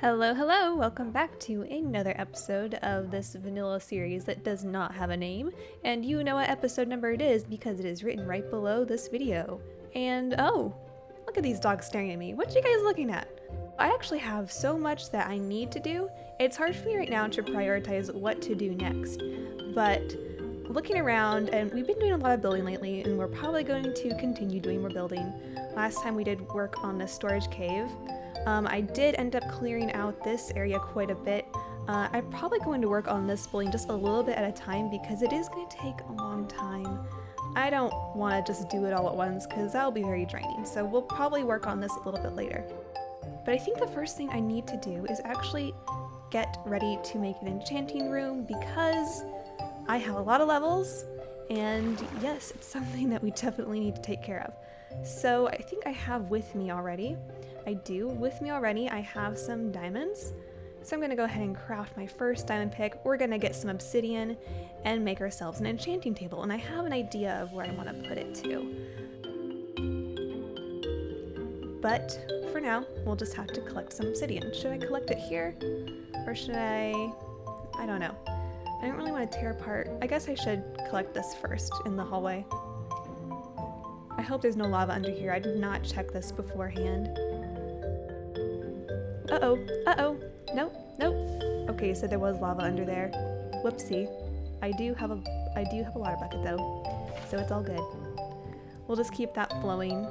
Hello, hello! Welcome back to another episode of this vanilla series that does not have a name, and you know what episode number it is because it is written right below this video. And oh, look at these dogs staring at me. What you guys looking at? I actually have so much that I need to do. It's hard for me right now to prioritize what to do next, but looking around, and we've been doing a lot of building lately, and we're probably going to continue doing more building. Last time we did work on the storage cave. I did end up clearing out this area quite a bit. I'm probably going to work on this building just a little bit at a time because it is going to take a long time. I don't want to just do it all at once because that'll be very draining, so we'll probably work on this a little bit later. But I think the first thing I need to do is actually get ready to make an enchanting room because I have a lot of levels, and yes, it's something that we definitely need to take care of. So I think I have with me already. I have some diamonds. So I'm going to go ahead and craft my first diamond pick. We're going to get some obsidian and make ourselves an enchanting table. And I have an idea of where I want to put it to. But for now, we'll just have to collect some obsidian. Should I collect it here? Or should I don't know. I don't really want to tear apart. I guess I should collect this first in the hallway. I hope there's no lava under here. I did not check this beforehand. Uh-oh. Nope. Okay, so there was lava under there. Whoopsie. I do have a water bucket though, so it's all good. We'll just keep that flowing.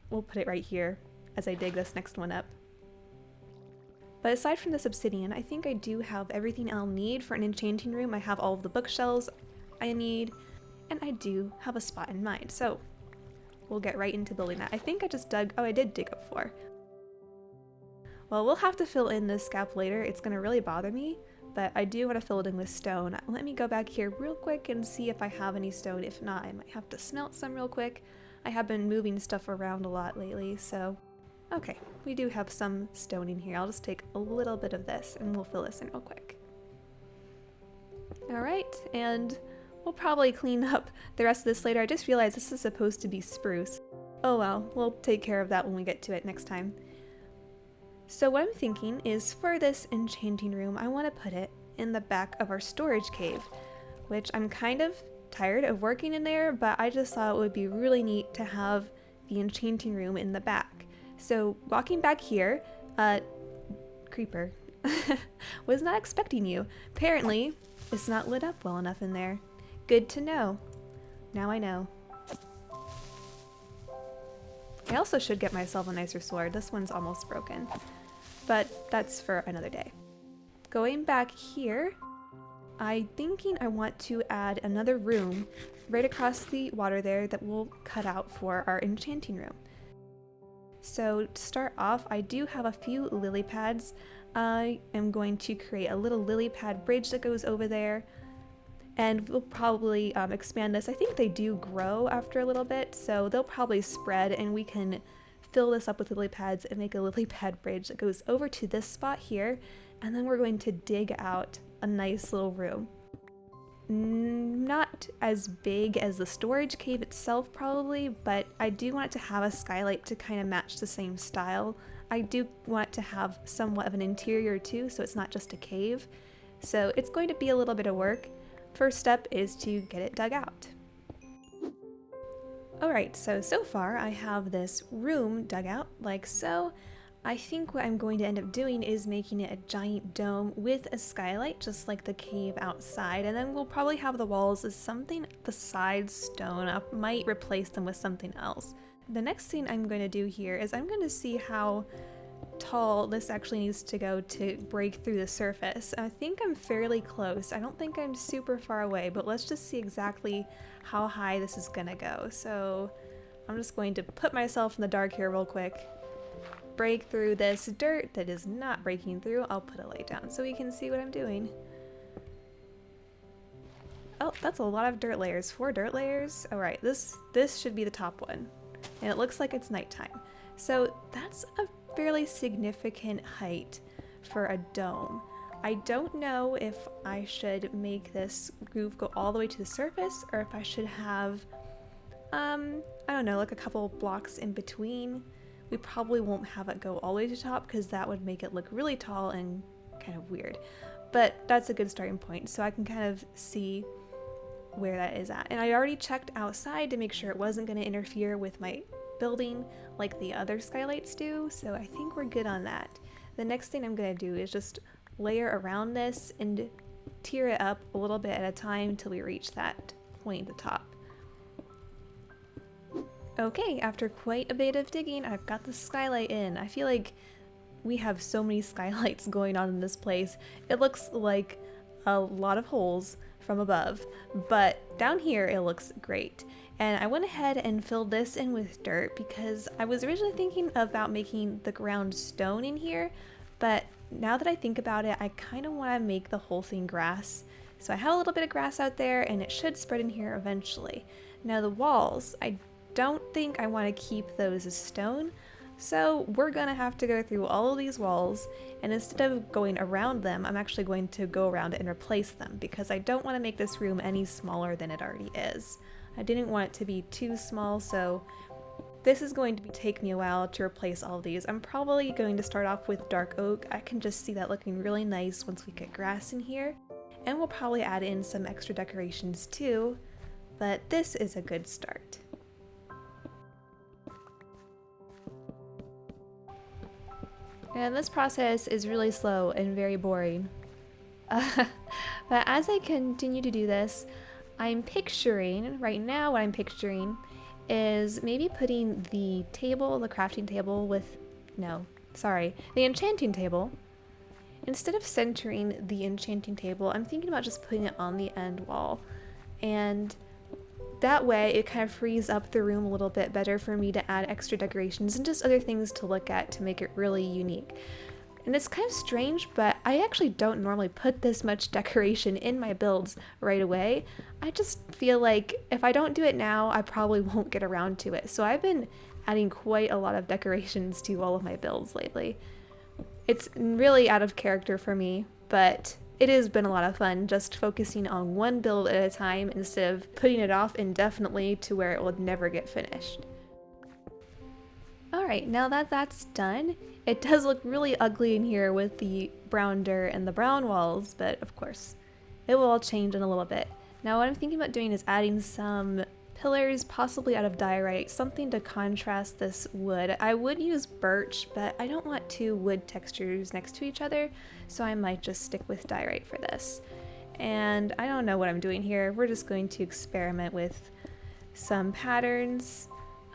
We'll put it right here as I dig this next one up. But aside from this obsidian, I think I do have everything I'll need for an enchanting room. I have all of the bookshelves I need, and I do have a spot in mind. So we'll get right into building that. I think I just dug, I did dig up 4. Well, we'll have to fill in this gap later. It's gonna really bother me, but I do want to fill it in with stone. Let me go back here real quick and see if I have any stone. If not, I might have to smelt some real quick. I have been moving stuff around a lot lately, so okay, we do have some stone in here. I'll just take a little bit of this and we'll fill this in real quick. Alright, and we'll probably clean up the rest of this later. I just realized this is supposed to be spruce. Oh well, we'll take care of that when we get to it next time. So what I'm thinking is for this enchanting room, I want to put it in the back of our storage cave, which I'm kind of tired of working in there, but I just thought it would be really neat to have the enchanting room in the back. So walking back here, creeper, was not expecting you. Apparently, it's not lit up well enough in there. Good to know. Now I know. I also should get myself a nicer sword. This one's almost broken, but that's for another day. Going back here, I'm thinking I want to add another room right across the water there that we'll cut out for our enchanting room. So to start off, I do have a few lily pads. I am going to create a little lily pad bridge that goes over there, and we'll probably expand this. I think they do grow after a little bit, so they'll probably spread, and we can fill this up with lily pads and make a lily pad bridge that goes over to this spot here, and then we're going to dig out a nice little room. Not as big as the storage cave itself probably, but I do want it to have a skylight to kind of match the same style. I do want it to have somewhat of an interior too, so it's not just a cave. So it's going to be a little bit of work. First step is to get it dug out. Alright, so far I have this room dug out like so. I think what I'm going to end up doing is making it a giant dome with a skylight, just like the cave outside, and then we'll probably have the walls as something besides stone. I might replace them with something else. The next thing I'm going to do here is I'm going to see how tall this actually needs to go to break through the surface. I think I'm fairly close. I don't think I'm super far away, but let's just see exactly how high this is going to go. So I'm just going to put myself in the dark here real quick. Break through this dirt that is not breaking through. I'll put a light down so we can see what I'm doing. Oh, that's a lot of dirt layers. 4 dirt layers. All right, this should be the top one, and it looks like it's nighttime. So that's a fairly significant height for a dome. I don't know if I should make this roof go all the way to the surface or if I should have I don't know, like a couple blocks in between. We probably won't have it go all the way to the top because that would make it look really tall and kind of weird. But that's a good starting point, so I can kind of see where that is at. And I already checked outside to make sure it wasn't going to interfere with my building like the other skylights do, so I think we're good on that. The next thing I'm going to do is just layer around this and tier it up a little bit at a time until we reach that point at the top. Okay, after quite a bit of digging, I've got the skylight in. I feel like we have so many skylights going on in this place. It looks like a lot of holes from above, but down here it looks great. And I went ahead and filled this in with dirt because I was originally thinking about making the ground stone in here, but now that I think about it, I kind of want to make the whole thing grass. So I have a little bit of grass out there and it should spread in here eventually. Now the walls, I don't think I want to keep those as stone, so we're gonna have to go through all of these walls, and instead of going around them, I'm actually going to go around it and replace them because I don't want to make this room any smaller than it already is. I didn't want it to be too small, so this is going to take me a while to replace all of these. I'm probably going to start off with dark oak. I can just see that looking really nice once we get grass in here, and we'll probably add in some extra decorations too, but this is a good start. And this process is really slow and very boring. But as I continue to do this, I'm picturing, right now what I'm picturing is maybe putting the table, the crafting table with, the enchanting table. Instead of centering the enchanting table, I'm thinking about just putting it on the end wall. And that way it kind of frees up the room a little bit better for me to add extra decorations and just other things to look at to make it really unique. And it's kind of strange, but I actually don't normally put this much decoration in my builds right away. I just feel like if I don't do it now, I probably won't get around to it. So I've been adding quite a lot of decorations to all of my builds lately. It's really out of character for me, but it has been a lot of fun just focusing on one build at a time instead of putting it off indefinitely to where it will never get finished. Alright, now that that's done, it does look really ugly in here with the brown dirt and the brown walls, but of course, it will all change in a little bit. Now what I'm thinking about doing is adding some pillars, possibly out of diorite, something to contrast this wood. I would use birch, but I don't want two wood textures next to each other, so I might just stick with diorite for this. And I don't know what I'm doing here. We're just going to experiment with some patterns.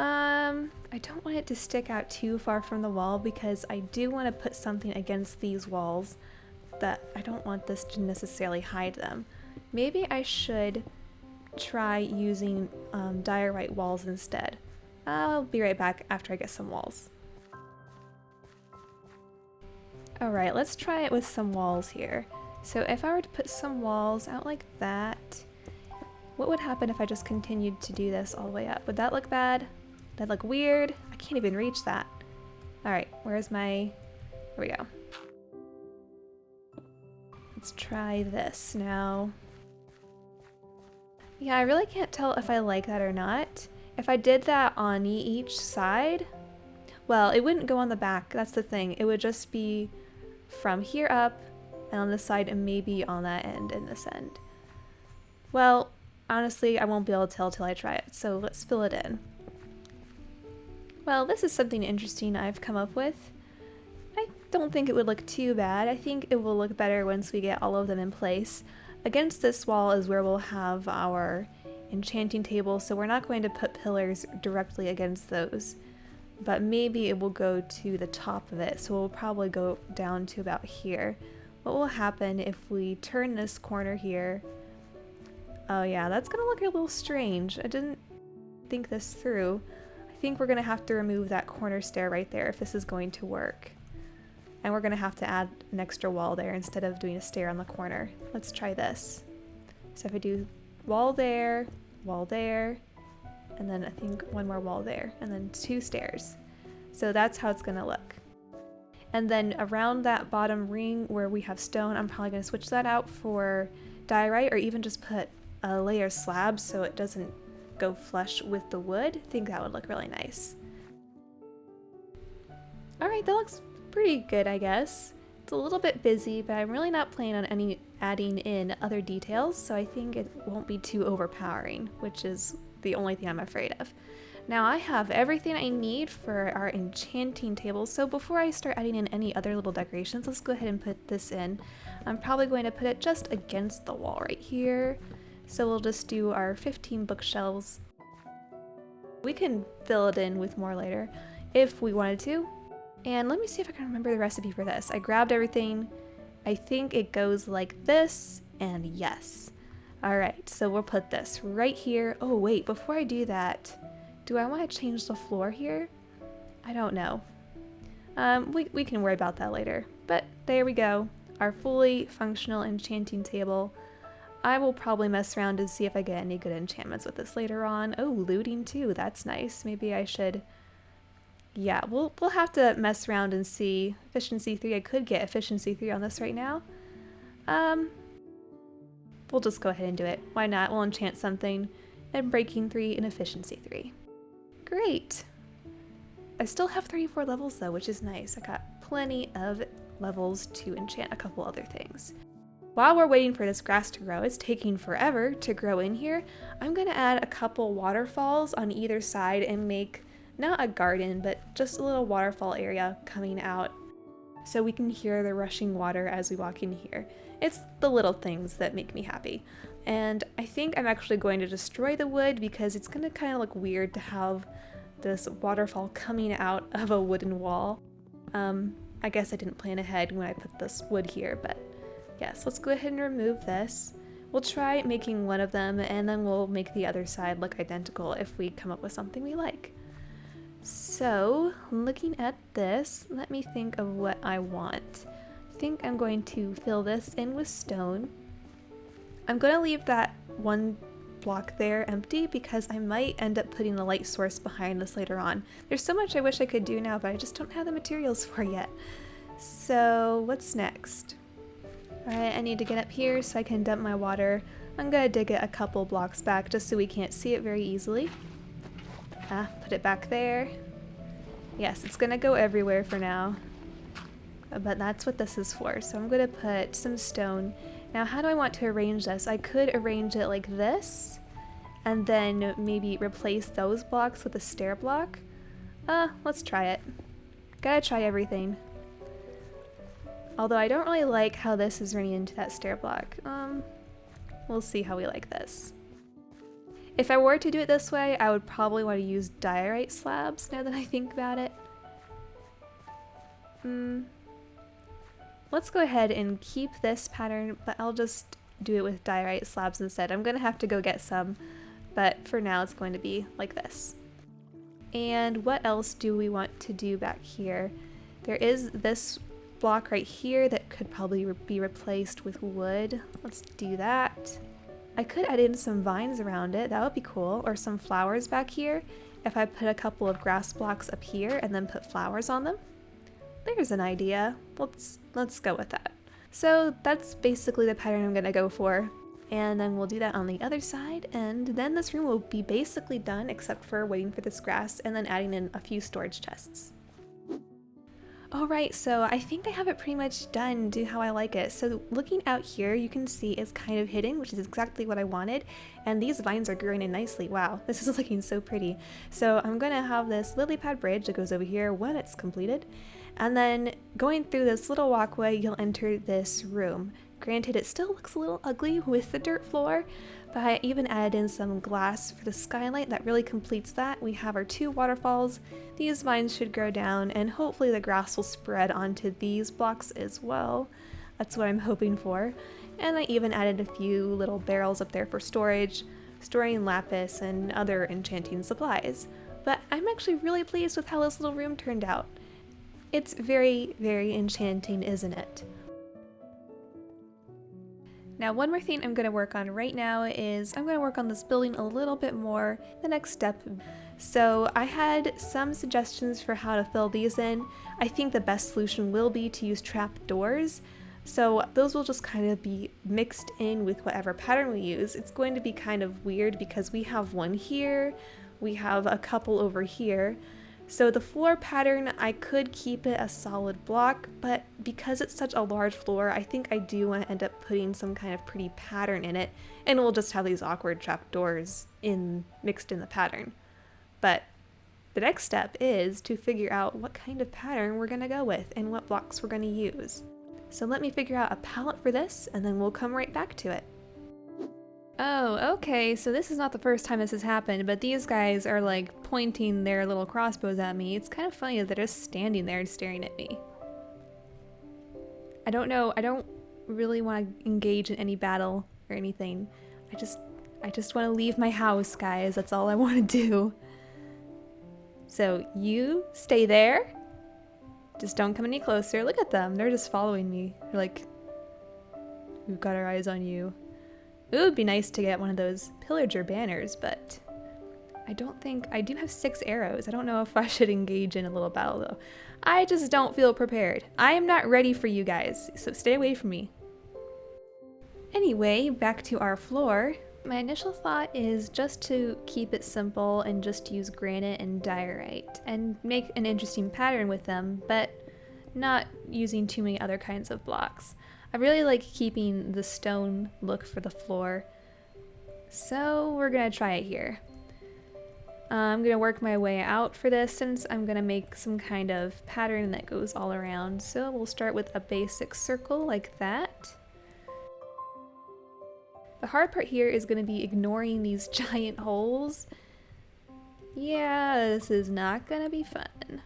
I don't want it to stick out too far from the wall because I do want to put something against these walls that I don't want this to necessarily hide them. Maybe I should try using diorite walls instead. I'll be right back after I get some walls. Alright, let's try it with some walls here. So if I were to put some walls out like that, what would happen if I just continued to do this all the way up? Would that look bad? That'd look weird? I can't even reach that. Alright, where's my... There we go. Let's try this now. Yeah, I really can't tell if I like that or not. If I did that on each side, well, it wouldn't go on the back, that's the thing. It would just be from here up and on this side and maybe on that end and this end. Well, honestly, I won't be able to tell till I try it, so let's fill it in. Well, this is something interesting I've come up with. I don't think it would look too bad. I think it will look better once we get all of them in place. Against this wall is where we'll have our enchanting table, so we're not going to put pillars directly against those. But maybe it will go to the top of it, so we'll probably go down to about here. What will happen if we turn this corner here? Oh yeah, that's gonna look a little strange. I didn't think this through. I think we're gonna have to remove that corner stair right there if this is going to work. And we're gonna have to add an extra wall there instead of doing a stair on the corner. Let's try this. So if I do wall there, and then I think one more wall there, and then 2 stairs. So that's how it's gonna look. And then around that bottom ring where we have stone, I'm probably gonna switch that out for diorite or even just put a layer of slabs so it doesn't go flush with the wood. I think that would look really nice. Alright, that looks pretty good, I guess. It's a little bit busy, but I'm really not planning on adding in other details, so I think it won't be too overpowering, which is the only thing I'm afraid of. Now I have everything I need for our enchanting table, so before I start adding in any other little decorations, let's go ahead and put this in. I'm probably going to put it just against the wall right here. So we'll just do our 15 bookshelves. We can fill it in with more later if we wanted to. And let me see if I can remember the recipe for this. I grabbed everything. I think it goes like this, and yes. Alright, so we'll put this right here. Oh wait, before I do that, do I want to change the floor here? I don't know. We can worry about that later. But there we go. Our fully functional enchanting table. I will probably mess around to see if I get any good enchantments with this later on. Oh, looting too. That's nice. Maybe I should... Yeah, we'll have to mess around and see. Efficiency 3. I could get efficiency 3 on this right now. We'll just go ahead and do it. Why not? We'll enchant something. And breaking 3 and efficiency 3. Great. I still have 34 levels though, which is nice. I got plenty of levels to enchant a couple other things. While we're waiting for this grass to grow, it's taking forever to grow in here. I'm going to add a couple waterfalls on either side and make not a garden, but just a little waterfall area coming out so we can hear the rushing water as we walk in here. It's the little things that make me happy. And I think I'm actually going to destroy the wood because it's going to kind of look weird to have this waterfall coming out of a wooden wall. I guess I didn't plan ahead when I put this wood here, but yes, let's go ahead and remove this. We'll try making one of them and then we'll make the other side look identical if we come up with something we like. So, looking at this, let me think of what I want. I think I'm going to fill this in with stone. I'm going to leave that one block there empty because I might end up putting a light source behind this later on. There's so much I wish I could do now, but I just don't have the materials for yet. So, what's next? Alright, I need to get up here so I can dump my water. I'm going to dig it a couple blocks back just so we can't see it very easily. Put it back there. Yes, it's gonna go everywhere for now. But that's what this is for. So I'm gonna put some stone. Now how do I want to arrange this? I could arrange it like this, and then maybe replace those blocks with a stair block. Let's try it. Gotta try everything. Although I don't really like how this is running into that stair block. We'll see how we like this. If I were to do it this way, I would probably want to use diorite slabs now that I think about it. Let's go ahead and keep this pattern, but I'll just do it with diorite slabs instead. I'm going to have to go get some, but for now it's going to be like this. And what else do we want to do back here? There is this block right here that could probably be replaced with wood. Let's do that. I could add in some vines around it, that would be cool, or some flowers back here if I put a couple of grass blocks up here and then put flowers on them. There's an idea. Let's go with that. So that's basically the pattern I'm gonna go for, and then we'll do that on the other side, and then this room will be basically done except for waiting for this grass and then adding in a few storage chests. Alright, so I think I have it pretty much done to how I like it. So looking out here, you can see it's kind of hidden, which is exactly what I wanted. And these vines are growing in nicely. Wow, this is looking so pretty. So I'm going to have this lily pad bridge that goes over here when it's completed. And then going through this little walkway, you'll enter this room. Granted, it still looks a little ugly with the dirt floor, but I even added in some glass for the skylight that really completes that. We have our 2 waterfalls. These vines should grow down, and hopefully the grass will spread onto these blocks as well. That's what I'm hoping for. And I even added a few little barrels up there for storage, storing lapis and other enchanting supplies. But I'm actually really pleased with how this little room turned out. It's very, very enchanting, isn't it? Now, one more thing I'm going to work on right now is I'm going to work on this building a little bit more, the next step. So I had some suggestions for how to fill these in. I think the best solution will be to use trap doors. So those will just kind of be mixed in with whatever pattern we use. It's going to be kind of weird because we have one here, we have a couple over here. So the floor pattern, I could keep it a solid block, but because it's such a large floor, I think I do want to end up putting some kind of pretty pattern in it, and we'll just have these awkward trapdoors mixed in the pattern. But the next step is to figure out what kind of pattern we're going to go with and what blocks we're going to use. So let me figure out a palette for this, and then we'll come right back to it. Oh, okay, so this is not the first time this has happened, but these guys are like pointing their little crossbows at me. It's kind of funny that they're just standing there and staring at me. I don't know, I don't really want to engage in any battle or anything. I just want to leave my house, guys. That's all I want to do. So you stay there. Just don't come any closer. Look at them. They're just following me. They're like, we've got our eyes on you. It would be nice to get one of those pillager banners, but I don't think... I do have 6 arrows. I don't know if I should engage in a little battle, though. I just don't feel prepared. I am not ready for you guys, so stay away from me. Anyway, back to our floor. My initial thought is just to keep it simple and just use granite and diorite and make an interesting pattern with them, but not using too many other kinds of blocks. I really like keeping the stone look for the floor, so we're gonna try it here. I'm gonna work my way out for this since I'm gonna make some kind of pattern that goes all around. So we'll start with a basic circle like that. The hard part here is gonna be ignoring these giant holes. Yeah, this is not gonna be fun.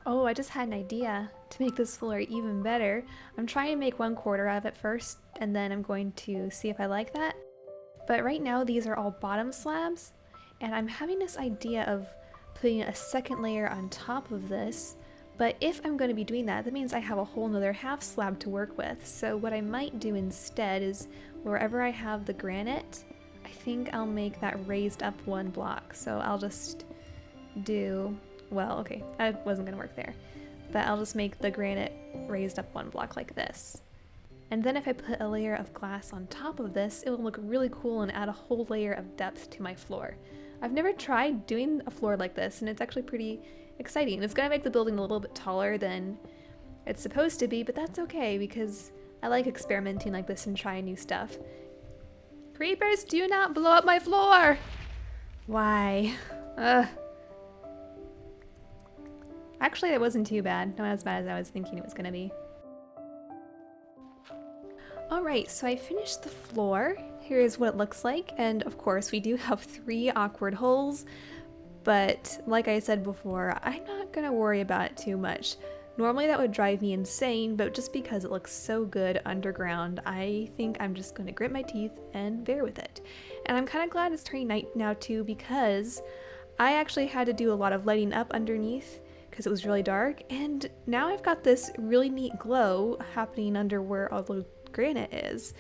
Oh, I just had an idea to make this floor even better. I'm trying to make 1/4 of it first, and then I'm going to see if I like that. But right now these are all bottom slabs, and I'm having this idea of putting a second layer on top of this. But if I'm going to be doing that, that means I have a whole nother half slab to work with. So what I might do instead is wherever I have the granite, I think I'll make that raised up 1 block. So I'll just do... Well, okay, that wasn't gonna work there. But I'll just make the granite raised up 1 block like this. And then if I put a layer of glass on top of this, it will look really cool and add a whole layer of depth to my floor. I've never tried doing a floor like this, and it's actually pretty exciting. It's gonna make the building a little bit taller than it's supposed to be, but that's okay because I like experimenting like this and trying new stuff. Creepers, do not blow up my floor! Why? Ugh. Actually, it wasn't too bad. Not as bad as I was thinking it was gonna be. Alright, so I finished the floor. Here's what it looks like, and of course we do have 3 awkward holes, but like I said before, I'm not gonna worry about it too much. Normally that would drive me insane, but just because it looks so good underground, I think I'm just gonna grit my teeth and bear with it. And I'm kind of glad it's turning night now too, because I actually had to do a lot of lighting up underneath because it was really dark, and now I've got this really neat glow happening under where all the granite is.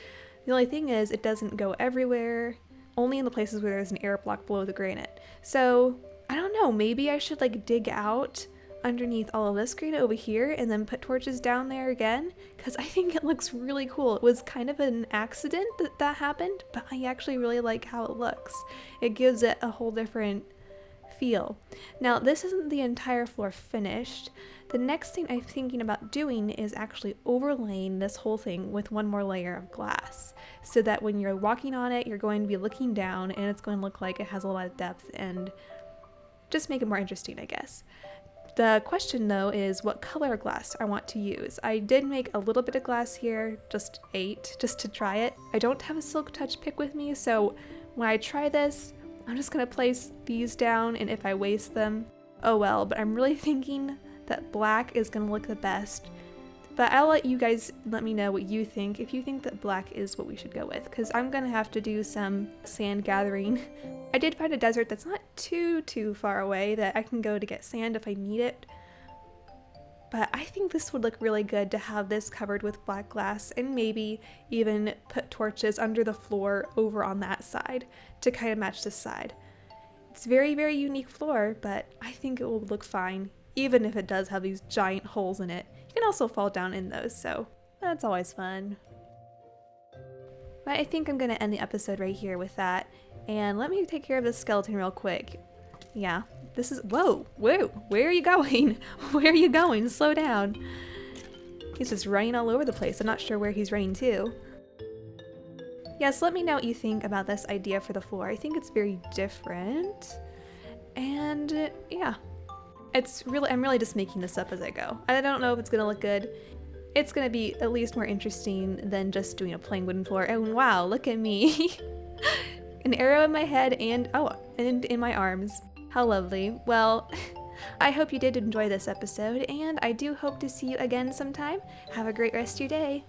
The only thing is it doesn't go everywhere, only in the places where there's an air block below the granite. So I don't know, maybe I should like dig out underneath all of this granite over here and then put torches down there again, because I think it looks really cool. It was kind of an accident that that happened, but I actually really like how it looks. It gives it a whole different feel. Now this isn't the entire floor finished. The next thing I'm thinking about doing is actually overlaying this whole thing with 1 more layer of glass, so that when you're walking on it you're going to be looking down and it's going to look like it has a lot of depth and just make it more interesting, I guess. The question though is what color glass I want to use. I did make a little bit of glass here, just 8, just to try it. I don't have a silk touch pick with me, so when I try this I'm just gonna place these down, and if I waste them, oh well, but I'm really thinking that black is gonna look the best. But I'll let you guys let me know what you think, if you think that black is what we should go with, because I'm gonna have to do some sand gathering. I did find a desert that's not too far away that I can go to get sand if I need it. But I think this would look really good to have this covered with black glass and maybe even put torches under the floor over on that side to kind of match this side. It's very, very unique floor, but I think it will look fine even if it does have these giant holes in it. You can also fall down in those, so that's always fun. But I think I'm gonna end the episode right here with that. And let me take care of this skeleton real quick. Yeah, this is, whoa, where are you going? Where are you going? Slow down. He's just running all over the place. I'm not sure where he's running to. Yes, let me know what you think about this idea for the floor. I think it's very different. And yeah, I'm really just making this up as I go. I don't know if it's gonna look good. It's gonna be at least more interesting than just doing a plain wooden floor. And wow, look at me. An arrow in my head and in my arms. How lovely. Well, I hope you did enjoy this episode, and I do hope to see you again sometime. Have a great rest of your day.